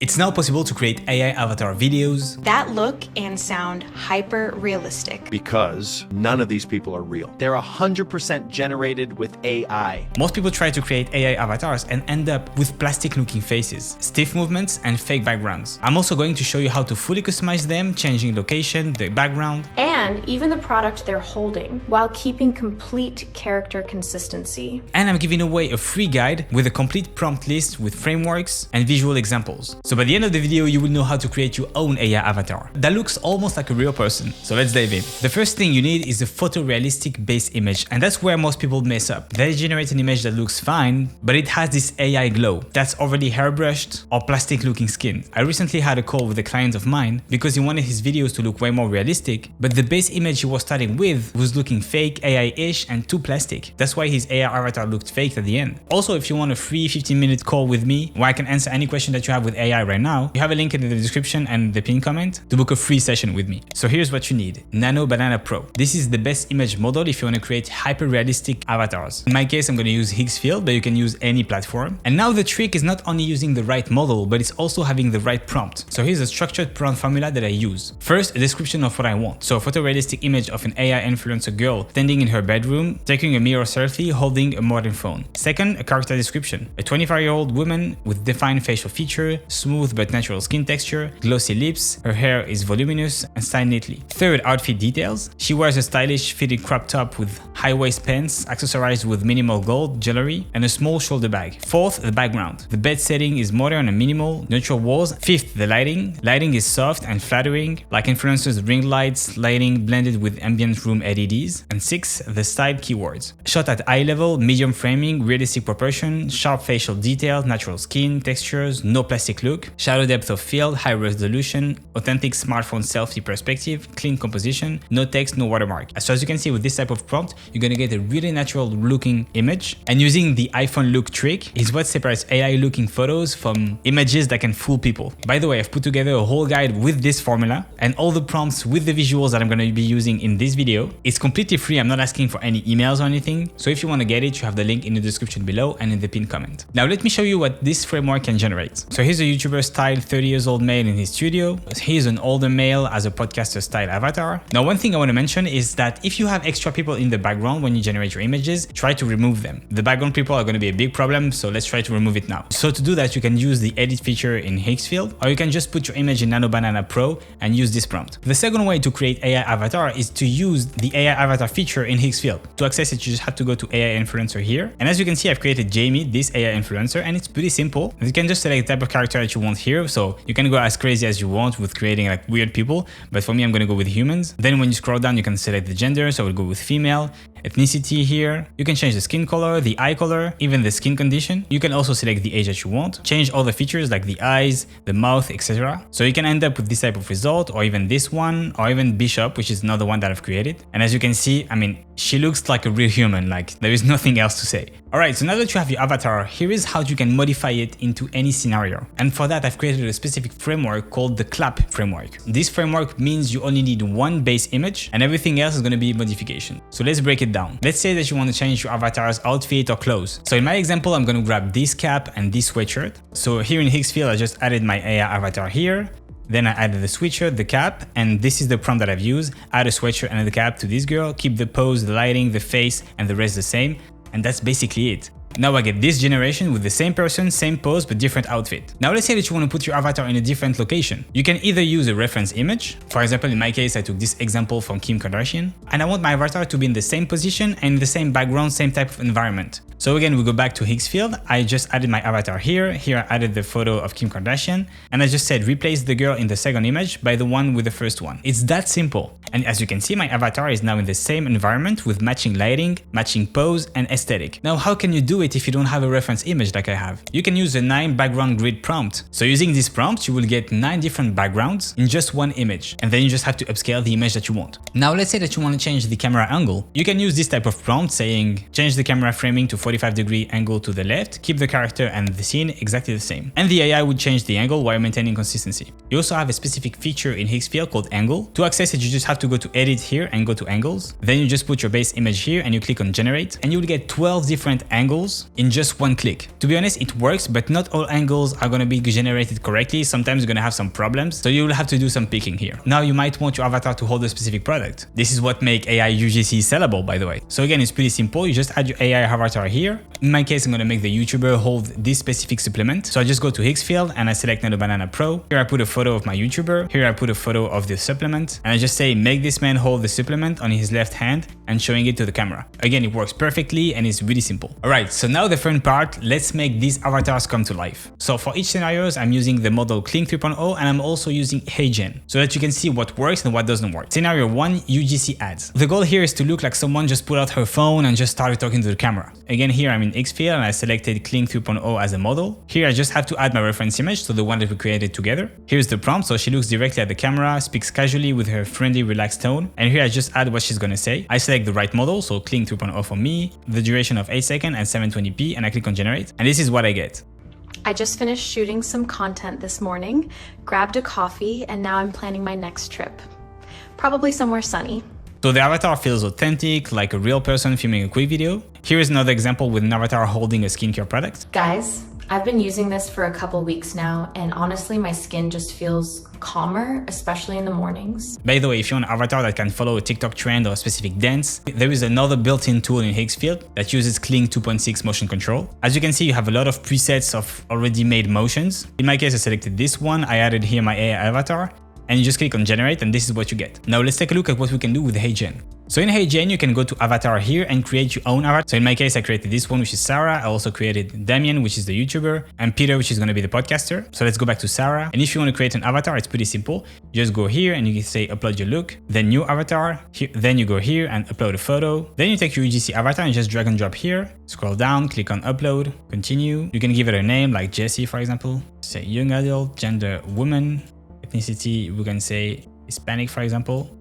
It's now possible to create AI avatar videos that look and sound hyper realistic. Because none of these people are real. They're 100% generated with AI. Most people try to create AI avatars and end up with plastic looking faces, stiff movements, and fake backgrounds. I'm also going to show you how to fully customize them, changing location, the background, and even the product they're holding, while keeping complete character consistency. And I'm giving away a free guide with a complete prompt list with frameworks and visual examples. So by the end of the video, you will know how to create your own AI avatar that looks almost like a real person. So let's dive in. The first thing you need is a photorealistic base image, and that's where most people mess up. They generate an image that looks fine, but it has this AI glow that's already hairbrushed or plastic looking skin. I recently had a call with a client of mine because he wanted his videos to look way more realistic, but the base image he was starting with was looking fake, AI-ish, and too plastic. That's why his AI avatar looked fake at the end. Also, if you want a free 15-minute call with me where I can answer any question that you have with AI right now, you have a link in the description and the pinned comment to book a free session with me. So here's what you need. Nano Banana Pro. This is the best image model if you want to create hyper-realistic avatars. In my case, I'm going to use Higgsfield, but you can use any platform. And now the trick is not only using the right model, but it's also having the right prompt. So here's a structured prompt formula that I use. First, a description of what I want. So a photorealistic image of an AI influencer girl standing in her bedroom, taking a mirror selfie, holding a modern phone. Second, a character description. A 25-year-old woman with defined facial feature, smooth but natural skin texture, glossy lips, her hair is voluminous and styled neatly. Third, outfit details. She wears a stylish fitted crop top with high waist pants, accessorized with minimal gold jewelry, and a small shoulder bag. Fourth, the background. The bed setting is modern and minimal, neutral walls. Fifth, the lighting. Lighting is soft and flattering, like influencers' ring lights, lighting blended with ambient room LEDs. And sixth, the style keywords. Shot at eye level, medium framing, realistic proportion, sharp facial detail, natural skin textures, no plastic look, shallow depth of field, high resolution, authentic smartphone selfie perspective, clean composition, no text, no watermark. So as you can see with this type of prompt, you're gonna get a really natural looking image. And using the iPhone look trick is what separates AI looking photos from images that can fool people. By the way, I've put together a whole guide with this formula and all the prompts with the visuals that I'm gonna be using in this video. It's completely free. I'm not asking for any emails or anything. So if you wanna get it, you have the link in the description below and in the pinned comment. Now let me show you what this framework can generate. So here's a YouTuber style 30 years old male in his studio. Here's an older male as a podcaster style avatar. Now, one thing I want to mention is that if you have extra people in the background when you generate your images, try to remove them. The background people are going to be a big problem, so let's try to remove it now. So to do that, you can use the edit feature in Higgsfield, or you can just put your image in Nano Banana Pro and use this prompt. The second way to create AI avatar is to use the AI avatar feature in Higgsfield. To access it, you just have to go to AI influencer here. And as you can see, I've created Jamie, this AI influencer, and it's pretty simple. You can just select the type of character that you want here. So you can go as crazy as you want with creating like weird people, but for me, I'm going to go with humans. Then when you scroll down, you can select the gender. So I will go with female. Ethnicity here. You can change the skin color, the eye color, even the skin condition. You can also select the age that you want. Change all the features like the eyes, the mouth, etc. So you can end up with this type of result, or even this one, or even Bishop, which is another one that I've created. And as you can see, I mean, she looks like a real human, like there is nothing else to say. Alright, so now that you have your avatar, here is how you can modify it into any scenario. And for that, I've created a specific framework called the Clap framework. This framework means you only need one base image and everything else is going to be modification. So let's break it down. Let's say that you want to change your avatar's outfit or clothes. So in my example, I'm going to grab this cap and this sweatshirt. So here in Higgsfield, I just added my AI avatar here. Then I added the sweatshirt, the cap, and this is the prompt that I've used. Add a sweatshirt and the cap to this girl, keep the pose, the lighting, the face, and the rest the same. And that's basically it. Now I get this generation with the same person, same pose, but different outfit. Now let's say that you want to put your avatar in a different location. You can either use a reference image. For example, in my case, I took this example from Kim Kardashian, and I want my avatar to be in the same position and in the same background, same type of environment. So again, we go back to Higgsfield. I just added my avatar here. Here I added the photo of Kim Kardashian, and I just said replace the girl in the second image by the one with the first one. It's that simple. And as you can see, my avatar is now in the same environment with matching lighting, matching pose, and aesthetic. Now, how can you do it if you don't have a reference image like I have? You can use the 9 background grid prompt. So using this prompt, you will get 9 different backgrounds in just one image. And then you just have to upscale the image that you want. Now, let's say that you want to change the camera angle. You can use this type of prompt saying, change the camera framing to 45-degree angle to the left, keep the character and the scene exactly the same. And the AI would change the angle while maintaining consistency. You also have a specific feature in Higgsfield called angle. To access it, you just have have to go to edit here and go to angles. Then you just put your base image here and you click on generate and you will get 12 different angles in just one click. To be honest, it works, but not all angles are going to be generated correctly. Sometimes you're going to have some problems. So you will have to do some picking here. Now you might want your avatar to hold a specific product. This is what makes AI UGC sellable, by the way. So again, it's pretty simple. You just add your AI avatar here. In my case, I'm going to make the YouTuber hold this specific supplement. So I just go to Higgsfield and I select Nano Banana Pro. Here I put a photo of my YouTuber. Here I put a photo of the supplement. And I just say, make this man hold the supplement on his left hand and showing it to the camera. Again, it works perfectly and it's really simple. All right, so now the fun part, let's make these avatars come to life. So for each scenarios, I'm using the model Kling 3.0 and I'm also using HeyGen so that you can see what works and what doesn't work. Scenario 1, UGC ads. The goal here is to look like someone just put out her phone and just started talking to the camera. Again, here I'm in Higgsfield and I selected Kling 3.0 as a model. Here I just have to add my reference image, so the one that we created together. Here's the prompt, so she looks directly at the camera, speaks casually with her friendly, relaxed tone. And here I just add what she's gonna say. I select the right model, so Kling 3.0 for me, the duration of 8 seconds and 720p, and I click on generate. And this is what I get. I just finished shooting some content this morning, grabbed a coffee, and now I'm planning my next trip. Probably somewhere sunny. So the avatar feels authentic, like a real person filming a quick video. Here is another example with an avatar holding a skincare product. Guys, I've been using this for a couple weeks now, and honestly, my skin just feels calmer, especially in the mornings. By the way, if you want an avatar that can follow a TikTok trend or a specific dance, there is another built-in tool in Higgsfield that uses Kling 2.6 motion control. As you can see, you have a lot of presets of already made motions. In my case, I selected this one. I added here my AI avatar. And you just click on generate and this is what you get. Now let's take a look at what we can do with HeyGen. So in HeyGen, you can go to avatar here and create your own avatar. So in my case, I created this one, which is Sarah. I also created Damien, which is the YouTuber, and Peter, which is going to be the podcaster. So let's go back to Sarah. And if you want to create an avatar, it's pretty simple. You just go here and you can say upload your look, then new avatar. Here, then you go here and upload a photo. Then you take your UGC avatar and just drag and drop here. Scroll down, click on upload, continue. You can give it a name like Jessie, for example. Say young adult, gender woman. Ethnicity, we can say Hispanic, for example,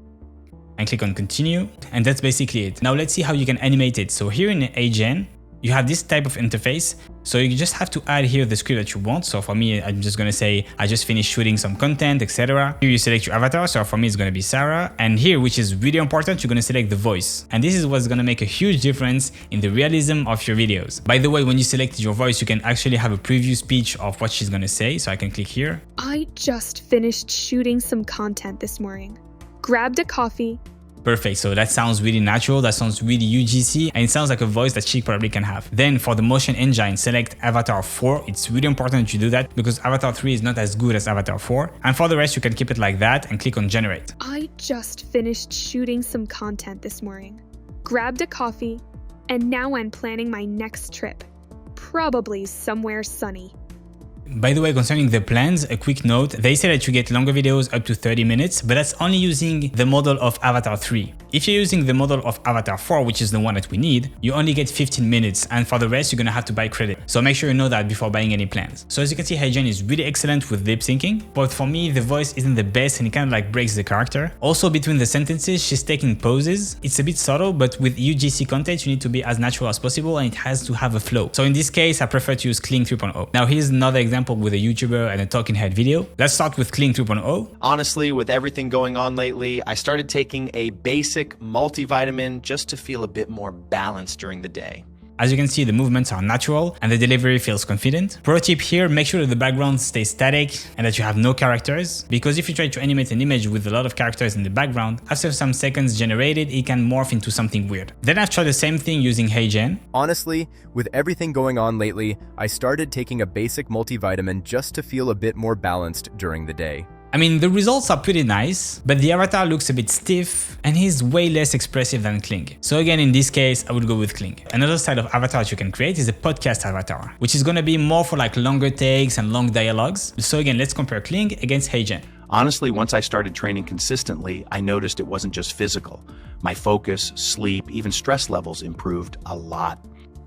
and click on continue. And that's basically it. Now let's see how you can animate it. So here in HeyGen, you have this type of interface. So you just have to add here the script that you want. So for me, I'm just going to say, I just finished shooting some content, etc. Here you select your avatar. So for me, it's going to be Sarah. And here, which is really important, you're going to select the voice. And this is what's going to make a huge difference in the realism of your videos. By the way, when you select your voice, you can actually have a preview speech of what she's going to say. So I can click here. I just finished shooting some content this morning. Grabbed a coffee. Perfect. So that sounds really natural. That sounds really UGC and it sounds like a voice that she probably can have. Then for the motion engine, select Avatar 4. It's really important that you do that because Avatar 3 is not as good as Avatar 4. And for the rest, you can keep it like that and click on generate. I just finished shooting some content this morning. Grabbed a coffee and now I'm planning my next trip. Probably somewhere sunny. By the way, concerning the plans, a quick note, they say that you get longer videos up to 30 minutes, but that's only using the model of Avatar 3. If you're using the model of Avatar 4, which is the one that we need, you only get 15 minutes, and for the rest, you're gonna have to buy credit. So make sure you know that before buying any plans. So as you can see, HeyGen is really excellent with lip syncing, but for me, the voice isn't the best and it kind of like breaks the character. Also, between the sentences, she's taking pauses. It's a bit subtle, but with UGC content, you need to be as natural as possible and it has to have a flow. So in this case, I prefer to use Kling 3.0. Now here's another example with a YouTuber and a talking head video. Let's start with Kling 2.0. Honestly, with everything going on lately, I started taking a basic multivitamin just to feel a bit more balanced during the day. As you can see, the movements are natural and the delivery feels confident. Pro tip here, make sure that the background stays static and that you have no characters, because if you try to animate an image with a lot of characters in the background, after some seconds generated, it can morph into something weird. Then I've tried the same thing using HeyGen. Honestly, with everything going on lately, I started taking a basic multivitamin just to feel a bit more balanced during the day. I mean, the results are pretty nice, but the avatar looks a bit stiff and he's way less expressive than Kling. So again, in this case, I would go with Kling. Another style of avatar you can create is a podcast avatar, which is gonna be more for like longer takes and long dialogues. So again, let's compare Kling against HeyGen. Honestly, once I started training consistently, I noticed it wasn't just physical. My focus, sleep, even stress levels improved a lot.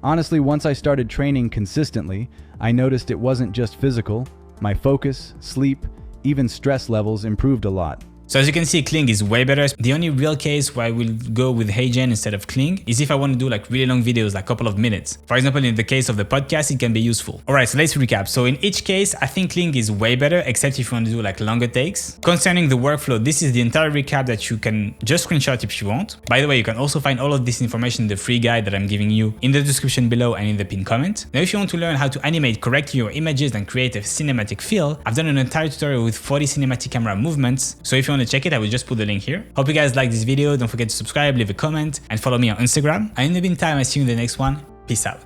Honestly, once I started training consistently, I noticed it wasn't just physical. My focus, sleep, even stress levels improved a lot. So as you can see, Kling is way better. The only real case where I will go with HeyGen instead of Kling is if I want to do like really long videos, like a couple of minutes. For example, in the case of the podcast, it can be useful. Alright, so let's recap. So in each case, I think Kling is way better, except if you want to do like longer takes. Concerning the workflow, this is the entire recap that you can just screenshot if you want. By the way, you can also find all of this information in the free guide that I'm giving you in the description below and in the pinned comment. Now, if you want to learn how to animate correctly your images and create a cinematic feel, I've done an entire tutorial with 40 cinematic camera movements. So if you want to check it, I will just put the link here. Hope you guys like this video. Don't forget to subscribe, leave a comment, and follow me on Instagram. And in the meantime, I see you in the next one. Peace out.